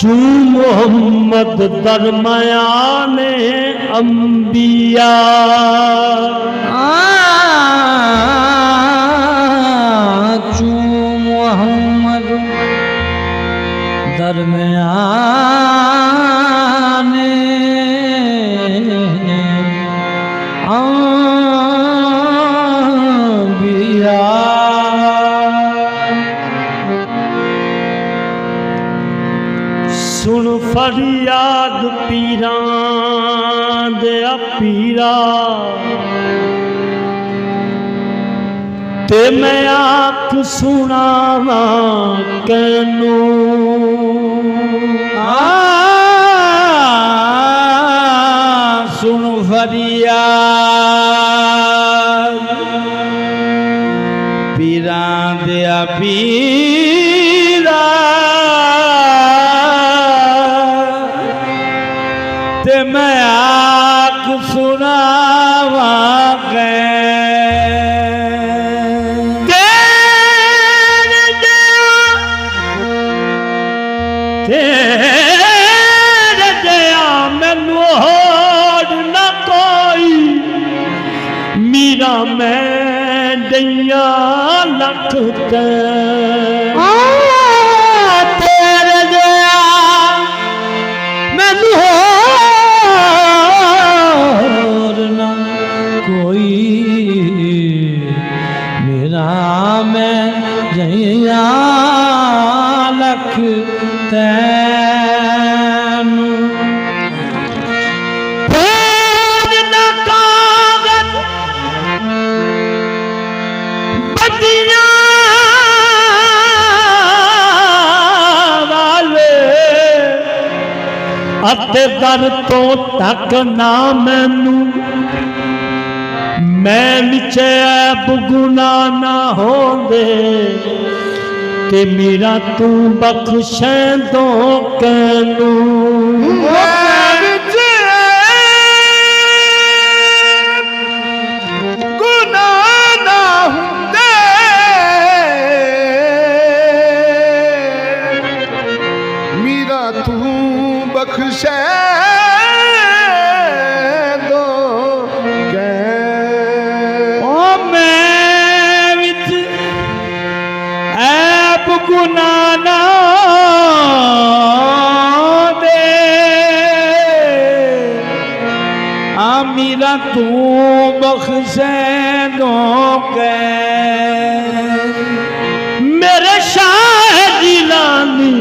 चू मोहम्मद दरमयाने अंबिया चू मोहम्मद दरमयाने अंबिया सुन फरियाद पीरां दे पीरा ते मैं आख सुनावा कैनू सुन फरियाद पीरां दे पीरा ते मैं आख सुनावा तेरे दया मैनू होड़ न कोई मीरा मैं दैया लख तेरे दया मैनू होड़ न कोई मेरा मैं दैया लख तैनू फूल न कागज बदियां वाले अते दर तो तक ना मैनू मैं विच ऐब गुनाह ना होंदे ते मेरा तू बख्शैंदो कैनू गुनाह ना हुंदे मेरा तू बख्शै दो गुनाह ना दे मेरा तू बख्शे दो के मेरे शाह जिलानी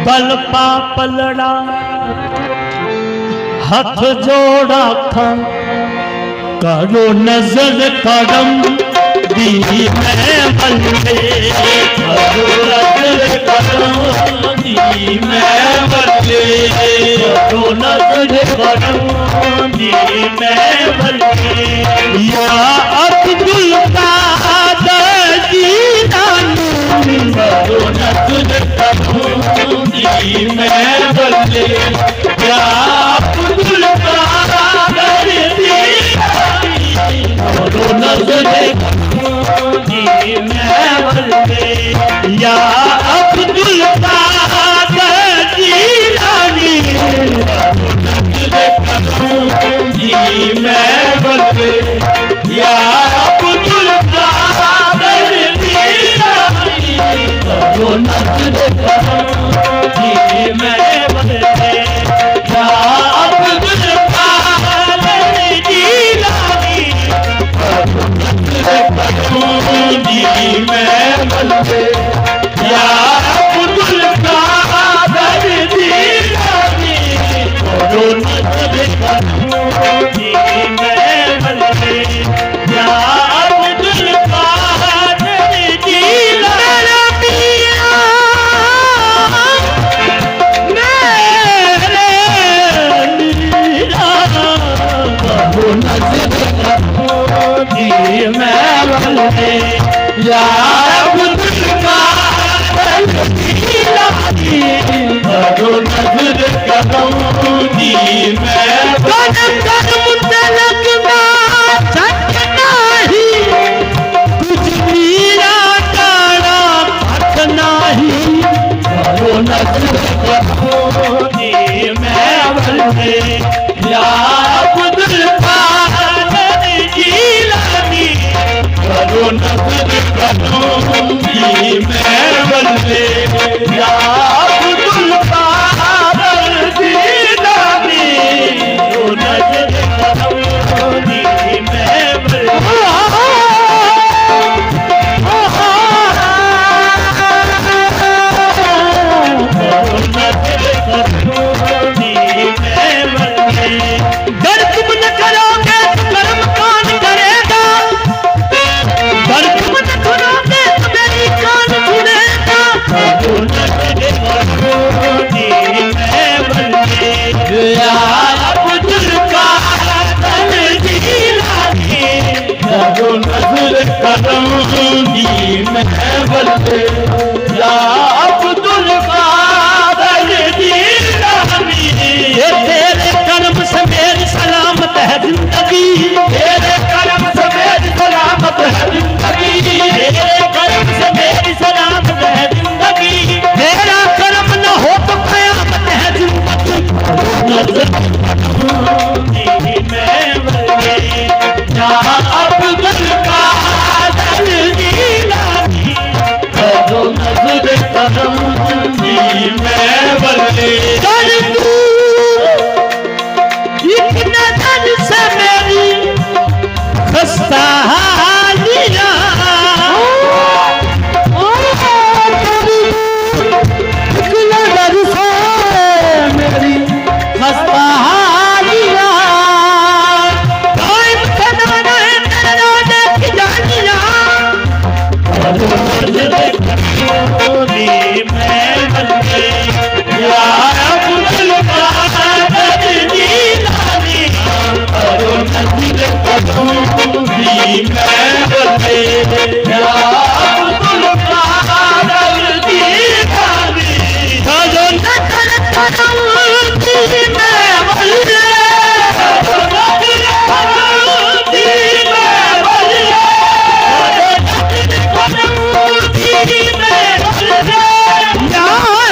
बल पा पलड़ा हाथ जोड़ा था करो नजर करम दी मैं बल्ले करो नजर करम दी मैं बल्ले करो नजर करम दी मैं बल्ले या अब्दुल कादर जीलानी करो नजर करम दी मैं बल्ले या अब्दुल कादर जीलानी करो नजर मैं बल्ले या अब्दुल कादर जीलानी मैं बल्ले या अब्दुल कादर जीलानी करो नजर मैं बल्ले या अब्दुल कादर जीलानी मैं बल्ले या अब्दुल कादर जीलानी करो नजर मैं बल्ले या अब्दुल कादर जीलानी मेरे मीरा करो नजर मैं बल्ले या अब्दुल कादर जीलानी करो नजर करूंगी मैं कदम कदम लगना सकना ही तुझ मीरा तारा पटना ही करूंगी मैं बल्ले या अब्दुल कादर जीलानी। ये तेरे कर्म से मेरी सलामत है जिंदगी, तेरे कर्म से मेरी सलामत है जिंदगी, तेरे कर्म से मेरी सलामत है जिंदगी। तेरा कर्म न हो तो कयामत है जिंदगी। मैं बल्ले या अब्दुल कादर जीलानी। करो नजर करूंगी मैं बल्ले एक नजर से मेरी खस्ता हालिया। एक नजर से मेरी खस्ता हालिया। कायम करना है तेरे रोज़े की जानिया। करो नजर करूंगी मैं बल्ले या अब्दुल कादर जीलानी। करो नजर करूंगी मैं बल्ले या अब्दुल कादर जीलानी। करो नजर करूंगी मैं बल्ले, करो नजर करूंगी मैं बल्ले, करो नजर करूंगी मैं बल्ले या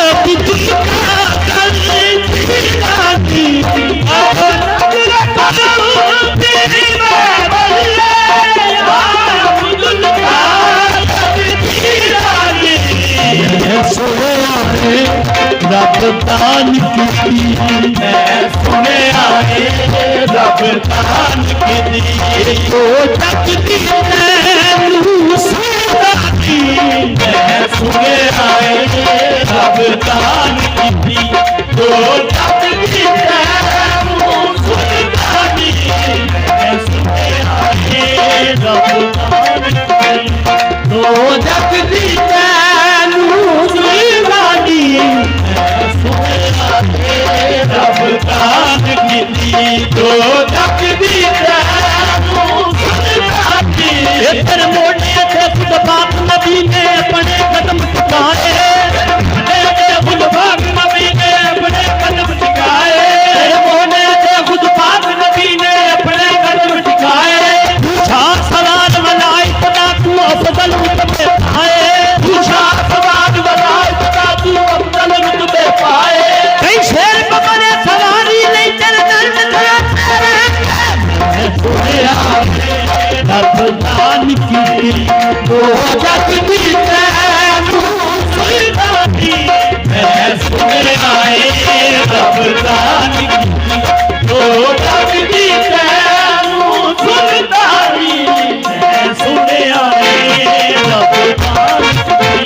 अब्दुल कादर जीलानी। करो नजर करूंगी मैं बल्ले या अब्दुल कादर जीलानी। सुने आए रब दान की, मैं सुने आए रब दान की। ओ जगदी नैनू सुल्तानी, मैं सुने आए रब दान की। ओ जगदी नैनू सुल्तानी, मैं सुने आए रब दान की। ओ जगदी नैनू सुल्तानी, मैं सुने आए रब दान की। तो जगदी नैनू सुल्तानी। तेरे मोढ़े थे खुद पाक नबी ने अपने कदम टिकाए, खुद पाक नबी ने अपने कदम टिकाए। तेरे मोढ़े थे खुद पाक नबी ने अपने कदम टिकाए। पूछा सवाल वलाई पता तू अफजल रुतबे पाए, पूछा सवाल वलाई पता तू अफजल रुतबे पाए। कई शेर पकड़े सवारी नहीं तेरे दर में खड़ा सुने आए रब दान की। ओ जगदी नैनू सुल्तानी, मैं सुने आए रब दान की। ओ जगदी नैनू सुल्तानी, मैं सुने आए रब दान की।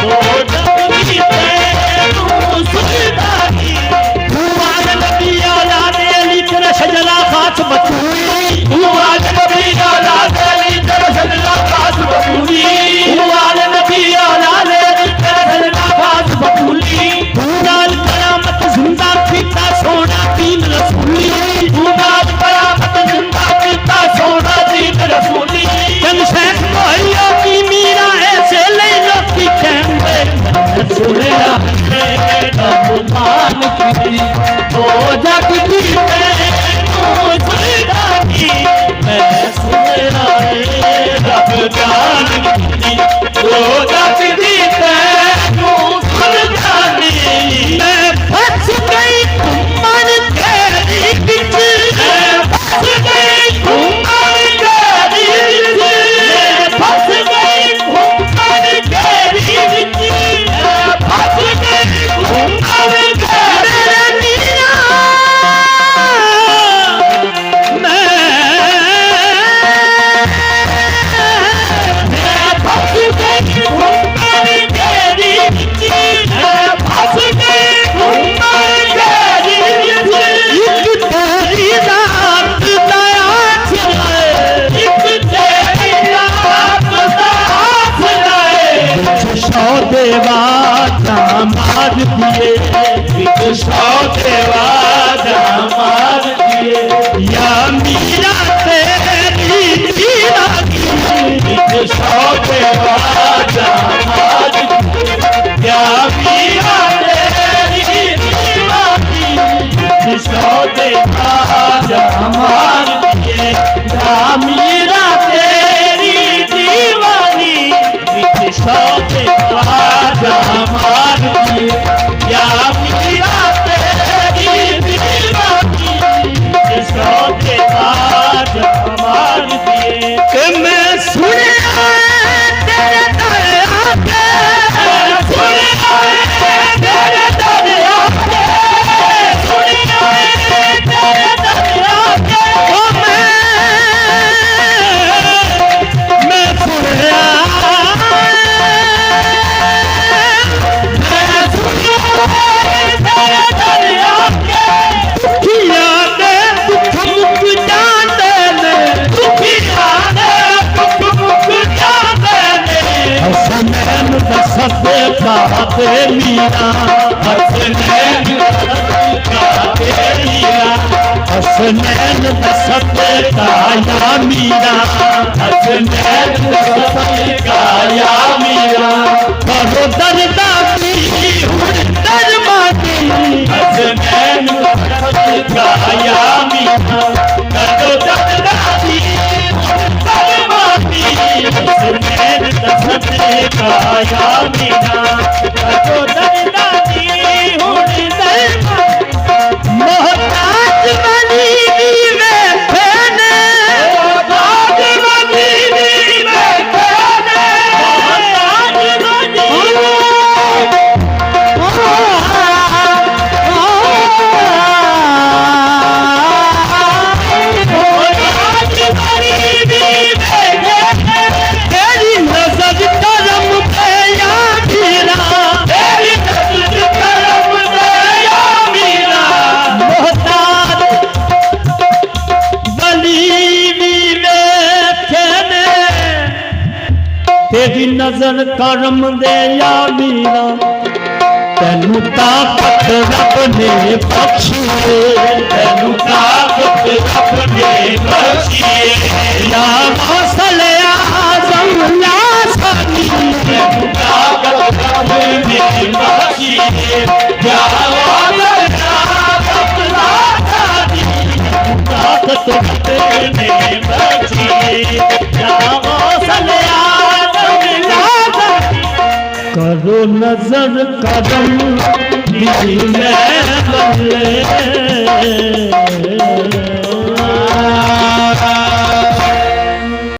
ओ जगदी नैनू सुल्तानी। हुआ नबी औलाद अली तेरा शजरा खास बतूरी, हुआ नबी औलाद अली तेरा शजरा खास बतूरी, हुआ नबी औलाद अली तेरा शजरा खास बतूरी। भूनाल करामत जिंदा पीता सोना दीन रसूली, भूनाल करामत जिंदा पीता सोना दीन रसूली। जंग शेख मोहियो की मीरा ऐसे ले लो की कहते सुने आए रब दान की। ओ जगदी नैनू सुल्तानी, मैं सुने आए रब दान की। ओ जगदी नैनू सुल्तानी। मैं फंस गई घुमन तेरी बिच, मैं फंस गई घुमन तेरी बिच, मैं फंस गई घुमन तेरी बिच, मैं फंस गई घुमन तेरे मीरा। मैं फंस गई घुमन तेरी बिच, मैं फंस गई घुमन तेरी बिच। एक तेरी रात दया चलाए, एक तेरी रात दया चलाए। सौ देवा दामाद दिए, एक सौ देवा दामाद दिए। या मीरा तेरी मीरा की शौके बाजा मार क्या मीरा तेरी दीवानी शौके बाजा मार दिए क्या मीरा तेरी दीवानी शौके बाजा मार दिए क्या मीरा तेरी दीवानी शौके बाजा मार दिए कि मैं सुनिया तेरे दर आके सुनिया तेरे दर आके सुनिया तेरे दर आके ओ मैं सुनिया तेरे दर आके दुखिया ने दुख मुक जाने ने दुखिया ने दुख मुक जाने ने हसनैन दसते काते मीरा हसनैन काते मीरा हसनैन दसते काया मीरा हसनैन दसते काया मीरा करो दरदा की दरमाती हसनैन दसते काया मीरा करो दरदा की दरमाती हसनैन दसते काया मीरा करो दरदा की मोहताज बनी में फैने मोहताज बनी में फैने मोहताज बनी मोहताज बनी में तेरी नजर करम पे या मीरा तेरी नजर करम पे या मीरा मोहताज बनी में तेरी नजर करम दे या मीरा तेनू ताकत रब ने बख्शी तेनू ताकत रब ने बख्शी या मौसल आज़म या सानी तेनू ताकत रब ने बख्शी या मौसल आज़म या सानी ताकत रब ने बख्शी या मौसल आज़म या सानी करो नजर करम दिल में